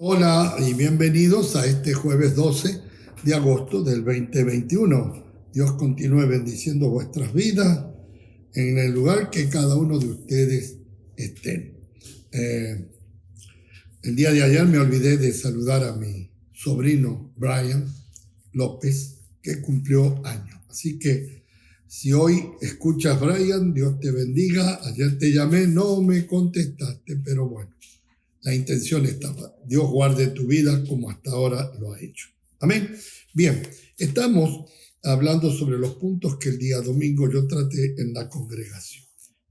Hola y bienvenidos a este jueves 12 de agosto del 2021. Dios continúe bendiciendo vuestras vidas en el lugar que cada uno de ustedes estén. El día de ayer me olvidé de saludar a mi sobrino Brian López, que cumplió años. Así que si hoy escuchas, Brian, Dios te bendiga. Ayer te llamé, no me contestaste, pero bueno. La intención estaba. Dios guarde tu vida como hasta ahora lo ha hecho. Amén. Bien, estamos hablando sobre los puntos que el día domingo yo traté en la congregación.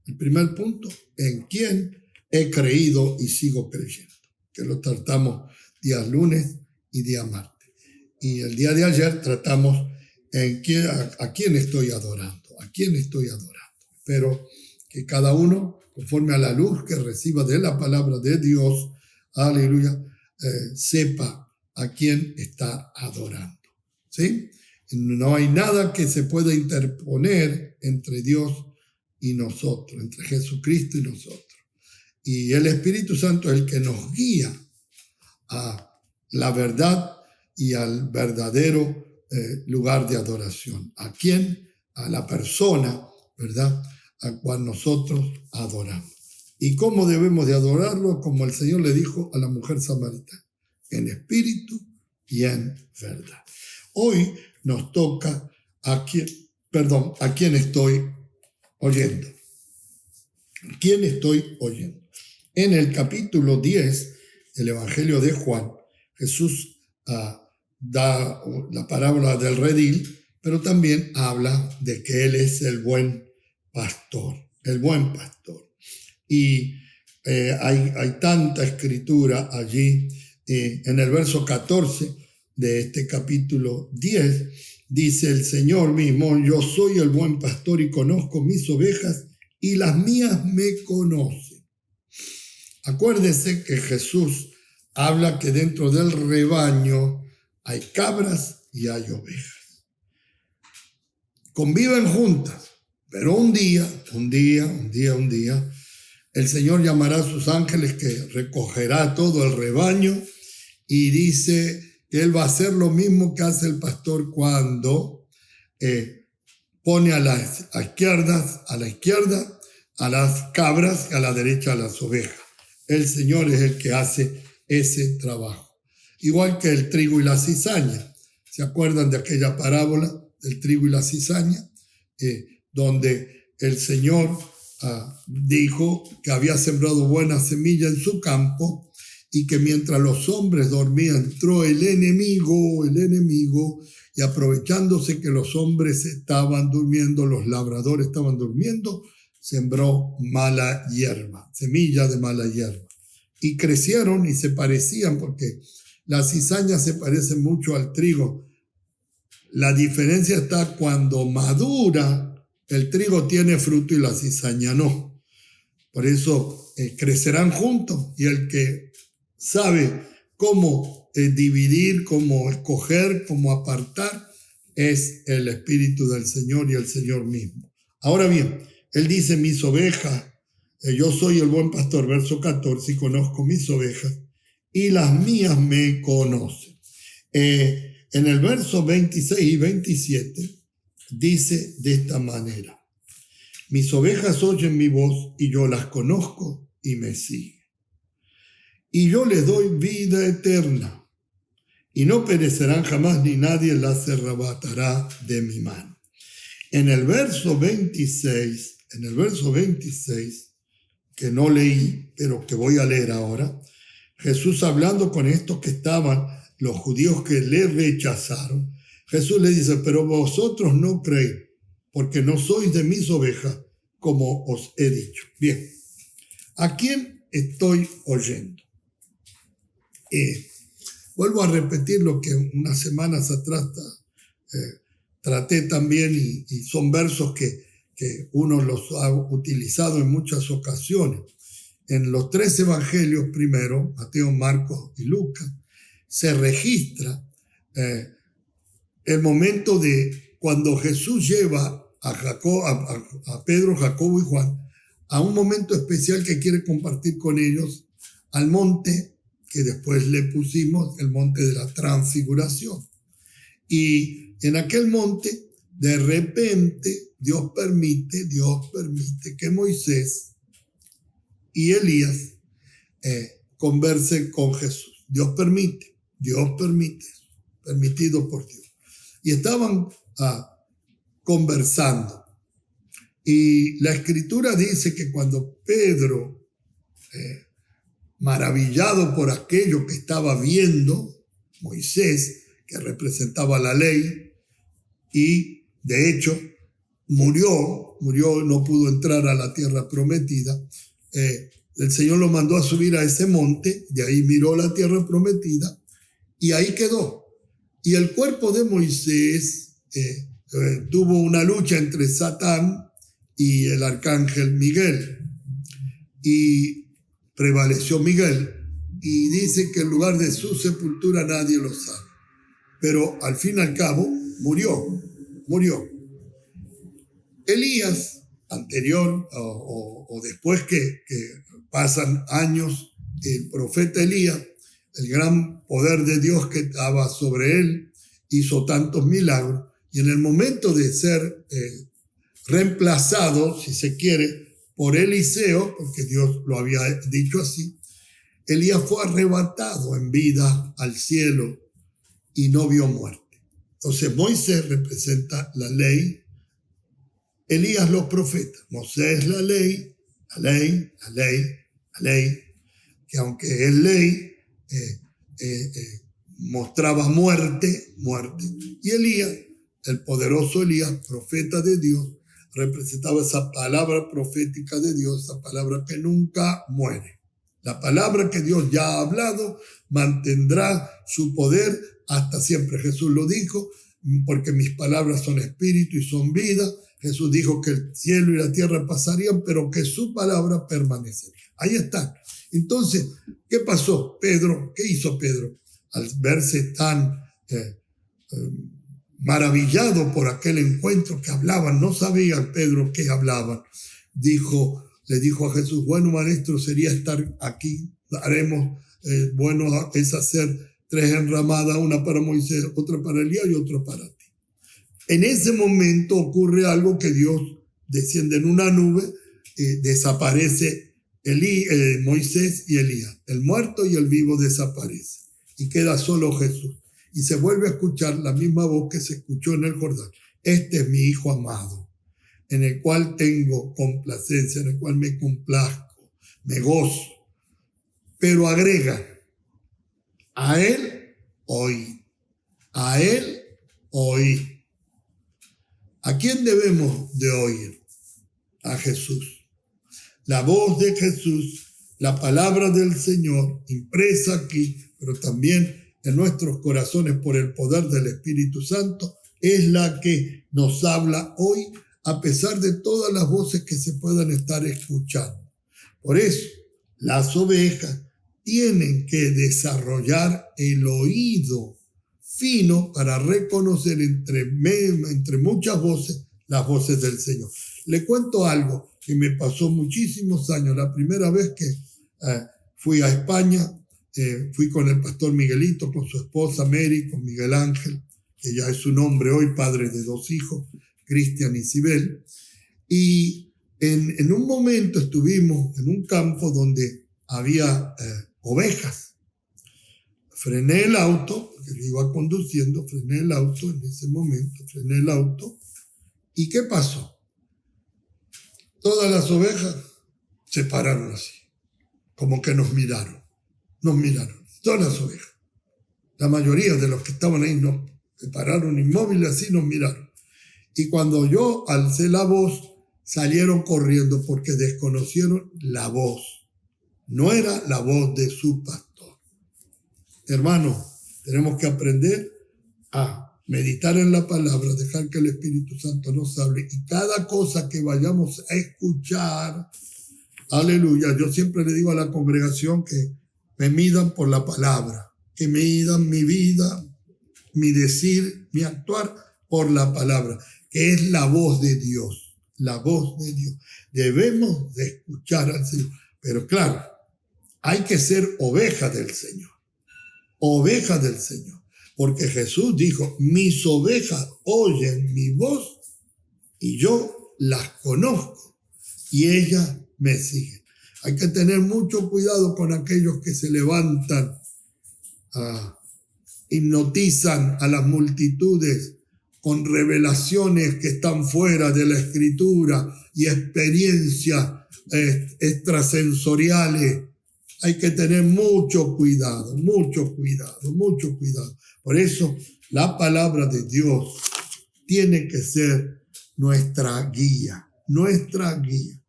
El primer punto, en quién he creído y sigo creyendo, que lo tratamos días lunes y día martes. Y el día de ayer tratamos a quién estoy adorando, Pero que cada uno, conforme a la luz que reciba de la palabra de Dios, aleluya, sepa a quién está adorando. ¿Sí? No hay nada que se pueda interponer entre Dios y nosotros, entre Jesucristo y nosotros. Y el Espíritu Santo es el que nos guía a la verdad y al verdadero lugar de adoración. ¿A quién? A la persona, ¿verdad?, a cual nosotros adoramos. ¿Y cómo debemos de adorarlo? Como el Señor le dijo a la mujer samaritana, en espíritu y en verdad. Hoy nos toca a quién estoy oyendo. ¿Quién estoy oyendo? En el capítulo 10 del Evangelio de Juan, Jesús da la parábola del redil, pero también habla de que Él es el buen pastor. Y hay tanta escritura allí. En el verso 14 de este capítulo 10, dice el Señor mismo: yo soy el buen pastor y conozco mis ovejas y las mías me conocen. Acuérdese que Jesús habla que dentro del rebaño hay cabras y hay ovejas. Conviven juntas, pero un día, el Señor llamará a sus ángeles, que recogerá todo el rebaño, y dice que Él va a hacer lo mismo que hace el pastor cuando pone a la izquierda a las cabras y a la derecha a las ovejas. El Señor es el que hace ese trabajo. Igual que el trigo y la cizaña. ¿Se acuerdan de aquella parábola del trigo y la cizaña? Donde el Señor dijo que había sembrado buena semilla en su campo y que mientras los hombres dormían entró el enemigo, y aprovechándose que los hombres estaban durmiendo, los labradores estaban durmiendo, sembró mala hierba, semilla de mala hierba. Y crecieron y se parecían, porque la cizaña se parece mucho al trigo. La diferencia está cuando madura, el trigo tiene fruto y la cizaña no. Por eso crecerán juntos, y el que sabe cómo dividir, cómo escoger, cómo apartar, es el Espíritu del Señor y el Señor mismo. Ahora bien, Él dice: mis ovejas, yo soy el buen pastor, verso 14, y conozco mis ovejas, y las mías me conocen. En el verso 26 y 27 dice de esta manera: mis ovejas oyen mi voz y yo las conozco y me siguen. Y yo les doy vida eterna y no perecerán jamás, ni nadie las arrebatará de mi mano. En el verso 26, que no leí, pero que voy a leer ahora, Jesús, hablando con estos que estaban, los judíos que le rechazaron, Jesús le dice: pero vosotros no creéis, porque no sois de mis ovejas, como os he dicho. Bien, ¿a quién estoy oyendo? Vuelvo a repetir lo que unas semanas atrás traté también, y son versos que uno los ha utilizado en muchas ocasiones. En los 3 evangelios primero, Mateo, Marcos y Lucas, se registra el momento de cuando Jesús lleva a Pedro, Jacobo y Juan a un momento especial que quiere compartir con ellos, al monte que después le pusimos el monte de la transfiguración. Y en aquel monte, de repente, Dios permite que Moisés y Elías conversen con Jesús. Dios permite, permitido por Dios. Y estaban conversando. Y la Escritura dice que cuando Pedro, maravillado por aquello que estaba viendo, Moisés, que representaba la ley, y de hecho murió, no pudo entrar a la tierra prometida, el Señor lo mandó a subir a ese monte, de ahí miró la tierra prometida, y ahí quedó. Y el cuerpo de Moisés tuvo una lucha entre Satán y el arcángel Miguel, y prevaleció Miguel, y dice que en lugar de su sepultura nadie lo sabe. Pero al fin y al cabo murió. Elías, anterior o después que pasan años, el profeta Elías, el gran poder de Dios que estaba sobre él, hizo tantos milagros, y en el momento de ser reemplazado, si se quiere, por Eliseo, porque Dios lo había dicho así, Elías fue arrebatado en vida al cielo y no vio muerte. Entonces Moisés representa la ley, Elías los profetas, Moisés la ley, que aunque es ley, mostraba muerte, y Elías, el poderoso Elías, profeta de Dios, representaba esa palabra profética de Dios, esa palabra que nunca muere. La palabra que Dios ya ha hablado mantendrá su poder hasta siempre. Jesús lo dijo, porque mis palabras son espíritu y son vida. Jesús dijo que el cielo y la tierra pasarían, pero que su palabra permanecería. Ahí está. Entonces, ¿qué pasó? ¿Qué hizo Pedro? Al verse tan maravillado por aquel encuentro que hablaban, no sabía Pedro qué hablaban, le dijo a Jesús, bueno, maestro, sería estar aquí, bueno es hacer 3 enramadas, una para Moisés, otra para Elías y otra para ti. En ese momento ocurre algo, que Dios desciende en una nube, desaparece Moisés y Elías, el muerto y el vivo desaparece, y queda solo Jesús. Y se vuelve a escuchar la misma voz que se escuchó en el Jordán. Este es mi Hijo amado, en el cual tengo complacencia, en el cual me complazco, me gozo. Pero agrega, a Él oí. ¿A quién debemos de oír? A Jesús. La voz de Jesús, la palabra del Señor, impresa aquí, pero también en nuestros corazones por el poder del Espíritu Santo, es la que nos habla hoy, a pesar de todas las voces que se puedan estar escuchando. Por eso, las ovejas tienen que desarrollar el oído fino para reconocer entre muchas voces las voces del Señor. Le cuento algo que me pasó muchísimos años. La primera vez que fui a España, fui con el pastor Miguelito, con su esposa Mary, con Miguel Ángel, que ya es un hombre hoy, padre de 2 hijos, Cristian y Sibel. Y en un momento estuvimos en un campo donde había ovejas. Frené el auto, porque yo iba conduciendo, frené el auto en ese momento, ¿y qué pasó? Todas las ovejas se pararon así, como que nos miraron, todas las ovejas. La mayoría de los que estaban ahí se pararon inmóviles así, nos miraron. Y cuando yo alcé la voz, salieron corriendo porque desconocieron la voz. No era la voz de su pastor. Hermano, tenemos que aprender a meditar en la palabra, dejar que el Espíritu Santo nos hable, y cada cosa que vayamos a escuchar, aleluya, yo siempre le digo a la congregación que me midan por la palabra, que me midan mi vida, mi decir, mi actuar por la palabra, que es la voz de Dios, la voz de Dios. Debemos de escuchar al Señor, pero claro, hay que ser oveja del Señor. Oveja del Señor. Porque Jesús dijo, mis ovejas oyen mi voz y yo las conozco y ellas me siguen. Hay que tener mucho cuidado con aquellos que se levantan, hipnotizan a las multitudes con revelaciones que están fuera de la Escritura y experiencias extrasensoriales. Hay que tener mucho cuidado, mucho cuidado, mucho cuidado. Por eso la palabra de Dios tiene que ser nuestra guía, nuestra guía.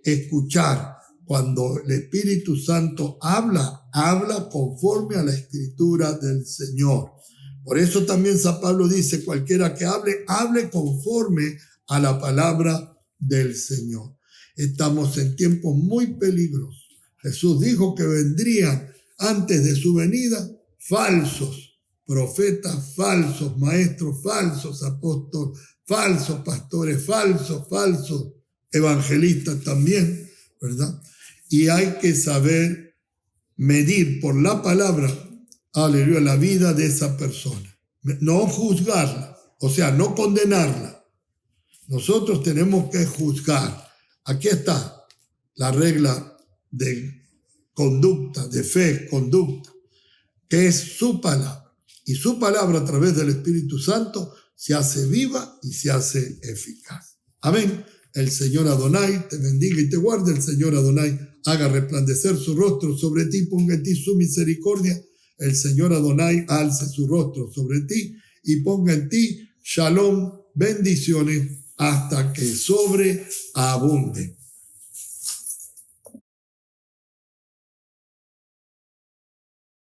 Escuchar cuando el Espíritu Santo habla conforme a la Escritura del Señor. Por eso también San Pablo dice, cualquiera que hable conforme a la palabra del Señor. Estamos en tiempos muy peligrosos. Jesús dijo que vendrían antes de su venida falsos profetas, falsos maestros, falsos apóstoles, falsos pastores, falsos evangelistas también, ¿verdad? Y hay que saber medir por la palabra, aleluya, la vida de esa persona. No juzgarla, o sea, no condenarla. Nosotros tenemos que juzgar. Aquí está la regla de conducta, de fe, conducta, que es su palabra. Y su palabra a través del Espíritu Santo se hace viva y se hace eficaz. Amén. El Señor Adonai te bendiga y te guarde. El Señor Adonai haga resplandecer su rostro sobre ti, ponga en ti su misericordia. El Señor Adonai alce su rostro sobre ti y ponga en ti shalom, bendiciones, hasta que sobreabunde.